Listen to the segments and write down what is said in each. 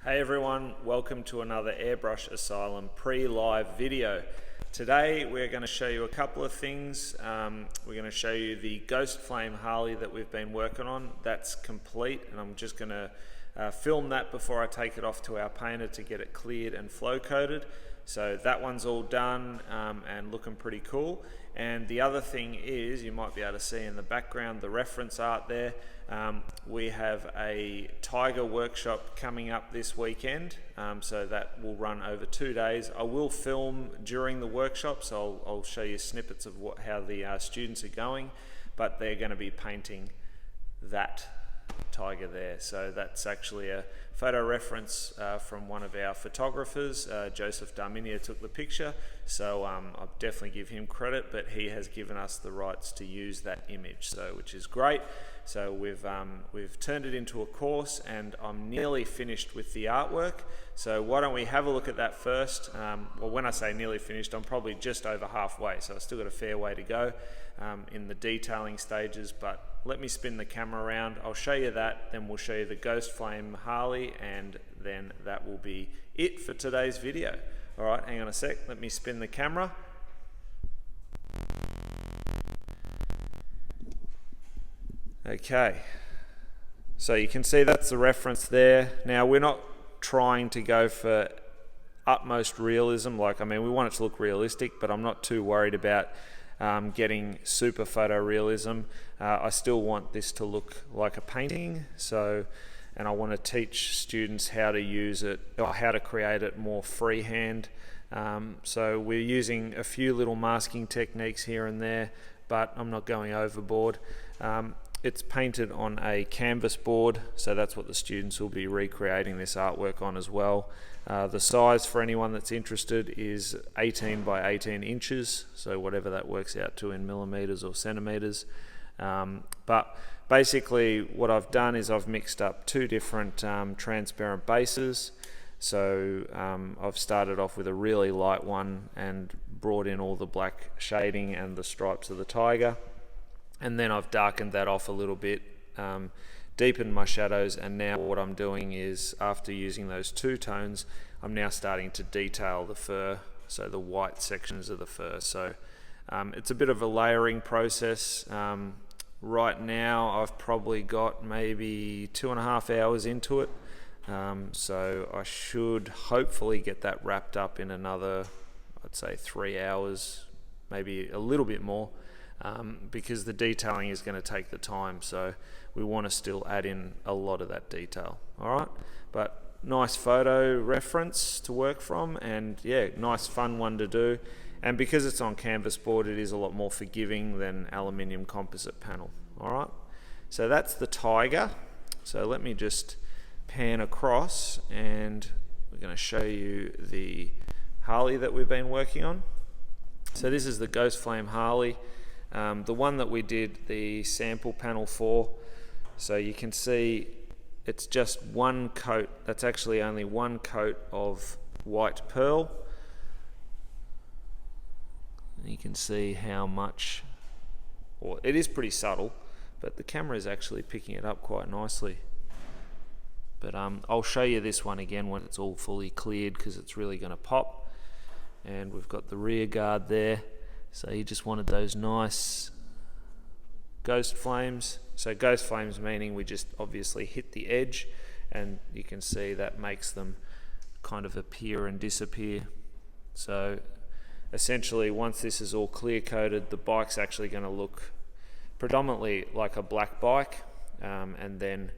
Hey everyone, welcome to another Airbrush Asylum pre-live video. Today we're going to show you a couple of things. We're going to show you the Ghost Flame Harley that we've been working on. That's complete, and I'm just going to film that before I take it off to our painter to get it cleared and flow coated. So that one's all done and looking pretty cool. And the other thing is, you might be able to see in the background the reference art there. We have a tiger workshop coming up this weekend, so that will run over 2 days. I will film during the workshop, so I'll show you snippets of how the students are going, but they're going to be painting that tiger there. So that's actually a photo reference from one of our photographers. Joseph Darminia took the picture, so I'll definitely give him credit, but he has given us the rights to use that image, so which is great. So we've turned it into a course, and I'm nearly finished with the artwork. So why don't we have a look at that first? Well, when I say nearly finished, I'm probably just over halfway, so I've still got a fair way to go in the detailing stages, but let me spin the camera around. I'll show you that, then we'll show you the Ghost Flame Harley, and then that will be it for today's video. All right, hang on a sec, let me spin the camera. Okay, so you can see that's the reference there. Now, we're not trying to go for utmost realism, we want it to look realistic, but I'm not too worried about getting super photorealism. I still want this to look like a painting, and I want to teach students how to use it, or how to create it more freehand. So we're using a few little masking techniques here and there, but I'm not going overboard. It's painted on a canvas board, so that's what the students will be recreating this artwork on as well. The size, for anyone that's interested, is 18 by 18 inches, so whatever that works out to in millimeters or centimeters. But basically what I've done is I've mixed up two different transparent bases. So I've started off with a really light one and brought in all the black shading and the stripes of the tiger. And then I've darkened that off a little bit, deepened my shadows, and now what I'm doing is, after using those two tones, I'm now starting to detail the fur, so the white sections of the fur. So it's a bit of a layering process. Right now I've probably got maybe 2.5 hours into it, so I should hopefully get that wrapped up in another, I'd say 3 hours, maybe a little bit more. Because the detailing is going to take the time, so we want to still add in a lot of that detail. All right, but nice photo reference to work from, and yeah, nice fun one to do. And because it's on canvas board, it is a lot more forgiving than aluminium composite panel. All right, so that's the tiger. So let me just pan across, and we're going to show you the Harley that we've been working on. So this is the Ghost Flame Harley. The one that we did the sample panel for, so you can see it's just one coat. That's actually only one coat of white pearl. You can see how much, or it is pretty subtle, but the camera is actually picking it up quite nicely. But I'll show you this one again when it's all fully cleared, because it's really going to pop. And we've got the rear guard there. So you just wanted those nice ghost flames. So ghost flames meaning we just obviously hit the edge, and you can see that makes them kind of appear and disappear. So essentially, once this is all clear coated, the bike's actually going to look predominantly like a black bike, and then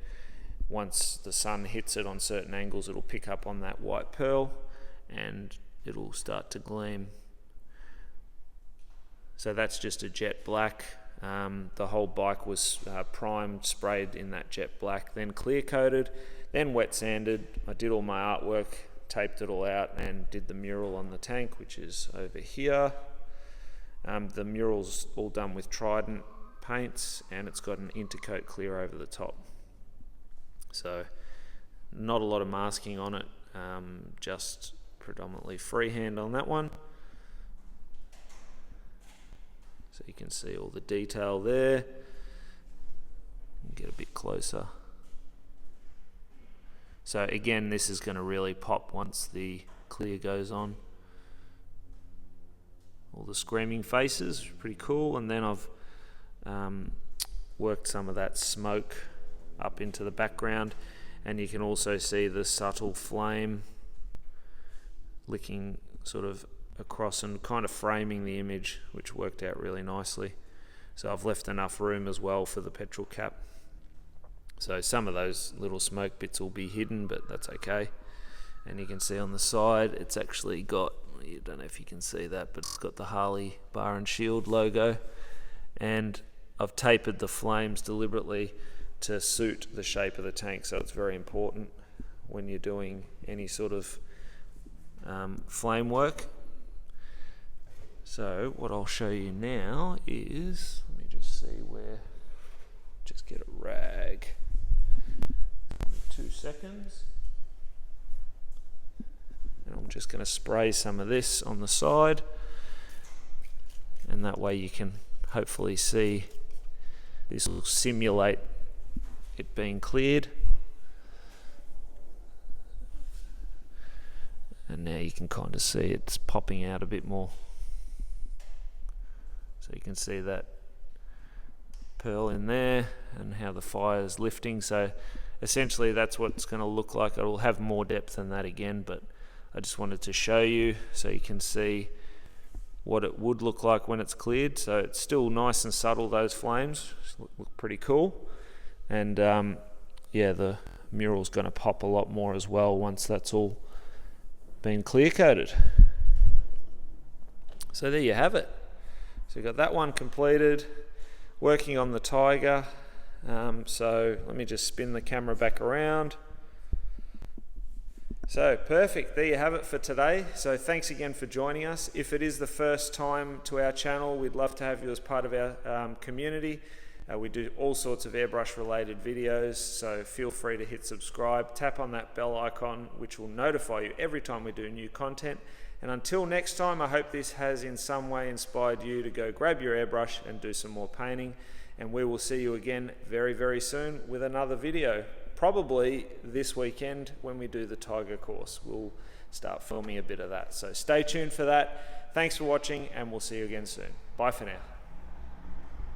once the sun hits it on certain angles, it'll pick up on that white pearl and it'll start to gleam. So that's just a jet black. The whole bike was primed, sprayed in that jet black, then clear coated, then wet sanded. I did all my artwork, taped it all out, and did the mural on the tank, which is over here. The mural's all done with Trident paints, and it's got an intercoat clear over the top. So not a lot of masking on it, just predominantly freehand on that one. So you can see all the detail there. Get a bit closer. So again, this is going to really pop once the clear goes on. All the screaming faces, pretty cool. And then I've worked some of that smoke up into the background, and you can also see the subtle flame licking sort of across and kind of framing the image, which worked out really nicely. So I've left enough room as well for the petrol cap. So some of those little smoke bits will be hidden, but that's okay. And you can see on the side, it's actually got, I don't know if you can see that, but it's got the Harley bar and shield logo. And I've tapered the flames deliberately to suit the shape of the tank. So it's very important when you're doing any sort of flame work. So what I'll show you now is, let me just see where, just get a rag. 2 seconds. And I'm just going to spray some of this on the side, and that way you can hopefully see this will simulate it being cleared. And now you can kind of see it's popping out a bit more. So you can see that pearl in there and how the fire is lifting. So essentially that's what it's going to look like. It will have more depth than that again, but I just wanted to show you so you can see what it would look like when it's cleared. So it's still nice and subtle, those flames look pretty cool. And yeah, the mural's going to pop a lot more as well once that's all been clear coated. So there you have it. So we've got that one completed, working on the Tiger. So let me just spin the camera back around. So perfect, there you have it for today. So thanks again for joining us. If it is the first time to our channel, we'd love to have you as part of our community. We do all sorts of airbrush related videos, so feel free to hit subscribe, tap on that bell icon which will notify you every time we do new content. And until next time, I hope this has in some way inspired you to go grab your airbrush and do some more painting. And we will see you again very, very soon with another video. Probably this weekend when we do the Tiger course. We'll start filming a bit of that. So stay tuned for that. Thanks for watching, and we'll see you again soon. Bye for now.